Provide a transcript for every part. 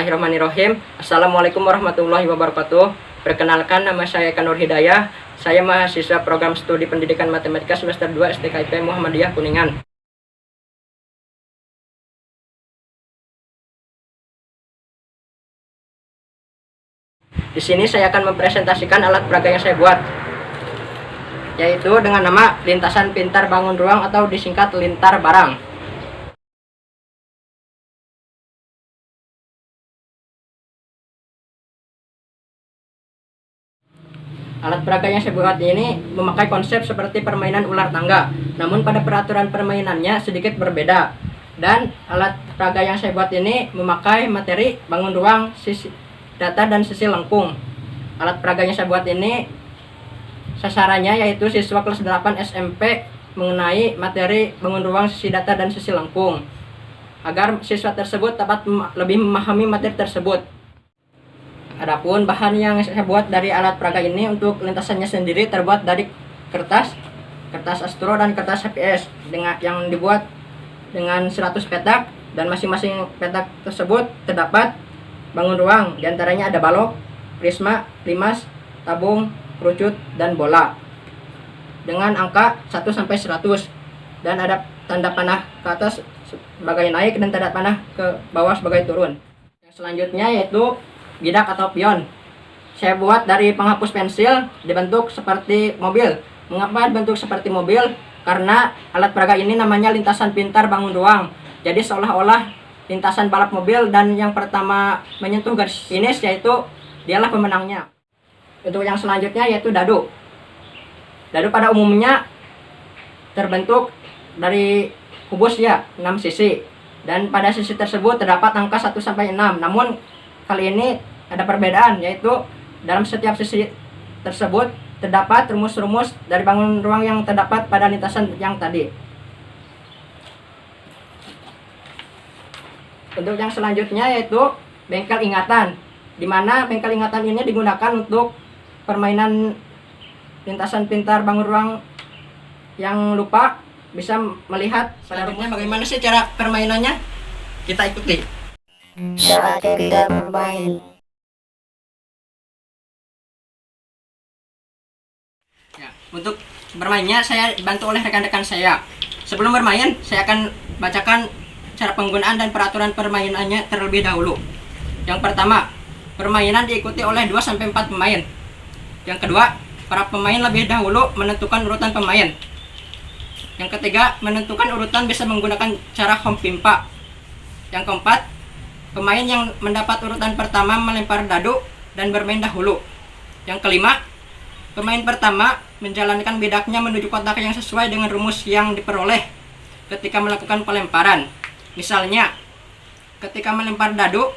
Bismillahirrahmanirrahim. Assalamualaikum warahmatullahi wabarakatuh. Perkenalkan, nama saya Eka Nur Hidayah. Saya mahasiswa program studi pendidikan matematika semester 2 STKIP Muhammadiyah Kuningan. Di sini saya akan mempresentasikan alat peraga yang saya buat, yaitu dengan nama lintasan pintar bangun ruang atau disingkat lintar barang. Alat peraga yang saya buat ini memakai konsep seperti permainan ular tangga, namun pada peraturan permainannya sedikit berbeda. Dan alat peraga yang saya buat ini memakai materi bangun ruang, sisi data, dan sisi lengkung. Alat peraga yang saya buat ini sasarannya yaitu siswa kelas 8 SMP mengenai materi bangun ruang, sisi data, dan sisi lengkung, agar siswa tersebut dapat lebih memahami materi tersebut. Adapun bahan yang saya buat dari alat peraga ini untuk lintasannya sendiri terbuat dari kertas astro dan kertas HPS yang dibuat dengan 100 petak, dan masing-masing petak tersebut terdapat bangun ruang, diantaranya ada balok, prisma, limas, tabung, kerucut, dan bola dengan angka 1 sampai 100, dan ada tanda panah ke atas sebagai naik dan tanda panah ke bawah sebagai turun. Yang selanjutnya yaitu bidak atau pion. Saya buat dari penghapus pensil dibentuk seperti mobil. Mengapa dibentuk seperti mobil? Karena alat peraga ini namanya lintasan pintar bangun ruang. Jadi seolah-olah lintasan balap mobil, dan yang pertama menyentuh garis finish yaitu dialah pemenangnya. Untuk yang selanjutnya yaitu dadu. Dadu pada umumnya terbentuk dari kubus 6 sisi, dan pada sisi tersebut terdapat angka 1 sampai 6. Namun kali ini ada perbedaan, yaitu dalam setiap sisi tersebut terdapat rumus-rumus dari bangun ruang yang terdapat pada lintasan yang tadi. Untuk yang selanjutnya yaitu bengkel ingatan, di mana bengkel ingatan ini digunakan untuk permainan lintasan pintar bangun ruang yang lupa bisa melihat. Selanjutnya bagaimana sih cara permainannya? Kita ikuti. Cara kita bermain. Ya, untuk bermainnya saya dibantu oleh rekan-rekan saya. Sebelum bermain, saya akan bacakan cara penggunaan dan peraturan permainannya terlebih dahulu. Yang pertama, permainan diikuti oleh 2-4 pemain. Yang kedua, para pemain lebih dahulu menentukan urutan pemain. Yang ketiga, menentukan urutan bisa menggunakan cara home pimpa. Yang keempat, pemain yang mendapat urutan pertama melempar dadu dan bermain dahulu. Yang kelima, pemain pertama menjalankan bidaknya menuju kotak yang sesuai dengan rumus yang diperoleh ketika melakukan pelemparan. Misalnya, ketika melempar dadu,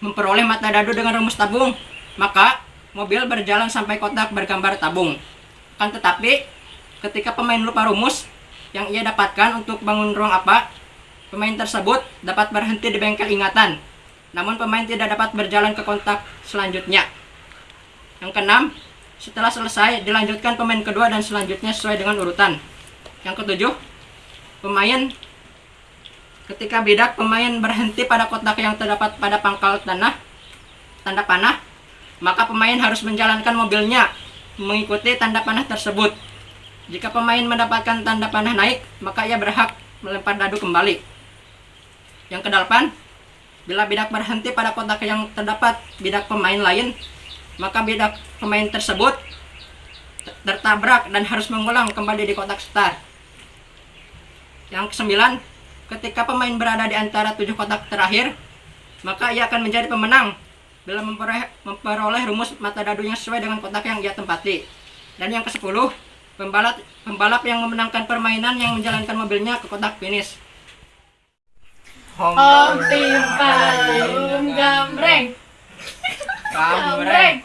memperoleh mata dadu dengan rumus tabung, maka mobil berjalan sampai kotak bergambar tabung. Akan tetapi, ketika pemain lupa rumus yang ia dapatkan untuk bangun ruang apa, pemain tersebut dapat berhenti di bengkel ingatan, namun pemain tidak dapat berjalan ke kotak selanjutnya. Yang keenam, setelah selesai dilanjutkan pemain kedua dan selanjutnya sesuai dengan urutan. Yang ketujuh, ketika bidak pemain berhenti pada kotak yang terdapat pada pangkal tanda panah, maka pemain harus menjalankan mobilnya mengikuti tanda panah tersebut. Jika pemain mendapatkan tanda panah naik, maka ia berhak melempar dadu kembali. Yang kedelapan, bila bidak berhenti pada kotak yang terdapat bidak pemain lain, maka bidak pemain tersebut tertabrak dan harus mengulang kembali di kotak start. Yang kesembilan, ketika pemain berada di antara 7 kotak terakhir, maka ia akan menjadi pemenang bila memperoleh rumus mata dadu yang sesuai dengan kotak yang ia tempati. Dan yang ke-10, pembalap yang memenangkan permainan yang menjalankan mobilnya ke kotak finish. Home pimpa gambreng. Gambreng.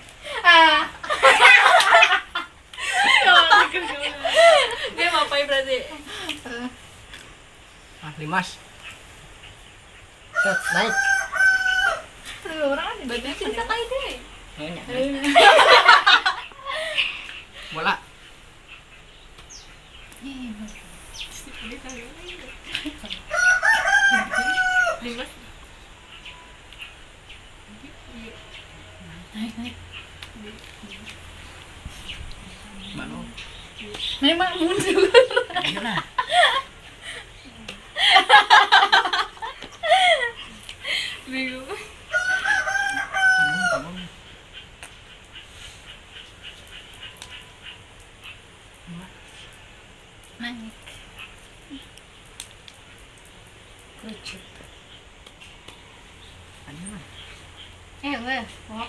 Dia ngapain berarti? Limas. Set, naik. Orang kan dibantuin cerita kali deh. Bola. Limas. Naik. Mano. Memang mundur. Ayo lah. Bego. Bangun. Naik. Lucu. Ayo lah. Weh. Oh.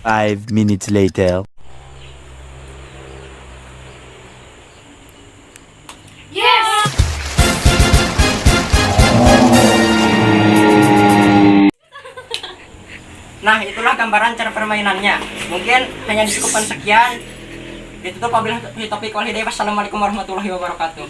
Five minutes later. Yes. Nah, itulah gambaran cara permainannya. Mungkin hanya cukupkan sekian. Ditutup wabillahi taufiq wal hidayah. Wassalamualaikum warahmatullahi wabarakatuh.